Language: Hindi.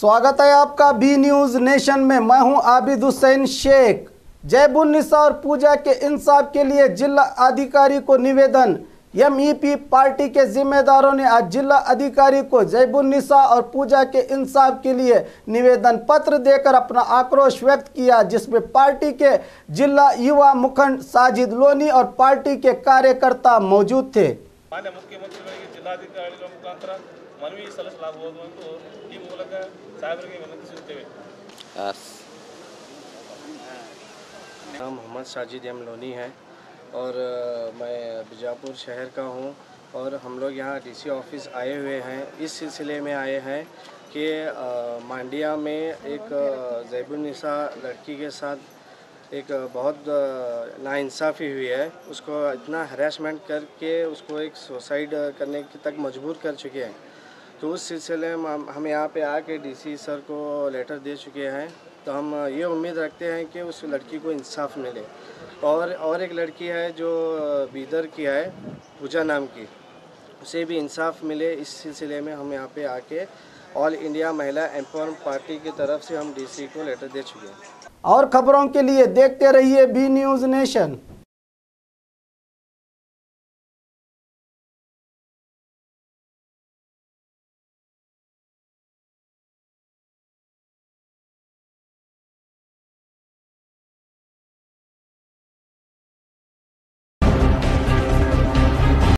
स्वागत है आपका बी न्यूज नेशन में। मैं हूं आबिद हुसैन शेख। जैबुन्निसा और पूजा के इंसाफ के लिए जिला अधिकारी को निवेदन। एमईपी पार्टी के जिम्मेदारों ने आज जिला अधिकारी को जैबुन्निसा और पूजा के इंसाफ के लिए निवेदन पत्र देकर अपना आक्रोश व्यक्त किया, जिसमें पार्टी के जिला युवा मुखंड साजिद लोनी और पार्टी के कार्यकर्ता मौजूद थे। ಮಾನ್ಯ ಮುಖ್ಯಮಂತ್ರಿಗಳಿಗೆ ಜಿಲ್ಲಾಧಿಕಾರಿಗಳ ಮುಖಾಂತರ ಮನವಿ ಸಲ್ಲಿಸಲಾಗುವುದು ಎಂದು ಈ ಮೂಲಕ ಸಾಹೇಬರಿಗೆ ವಿನಂತಿಸುತ್ತೇವೆ। नाम मोहम्मद साजिद एम लोनी है और मैं बीजापुर शहर का हूँ और हम लोग यहाँ डीसी ऑफिस आए हुए हैं। इस सिलसिले में आए हैं कि मांडिया में एक जैबुन्निसा लड़की के साथ एक बहुत नाइंसाफ़ी हुई है। उसको इतना हरासमेंट करके उसको एक सुसाइड करने तक मजबूर कर चुके हैं। तो उस सिलसिले में हम यहाँ पे आके डीसी सर को लेटर दे चुके हैं। तो हम ये उम्मीद रखते हैं कि उस लड़की को इंसाफ मिले। और एक लड़की है जो बीदर की है, पूजा नाम की, उसे भी इंसाफ मिले। इस सिलसिले में हम यहाँ पे आके ऑल इंडिया महिला एम्पावरमेंट पार्टी की तरफ से हम डीसी को लेटर दे चुके हैं। और खबरों के लिए देखते रहिए बी न्यूज नेशन।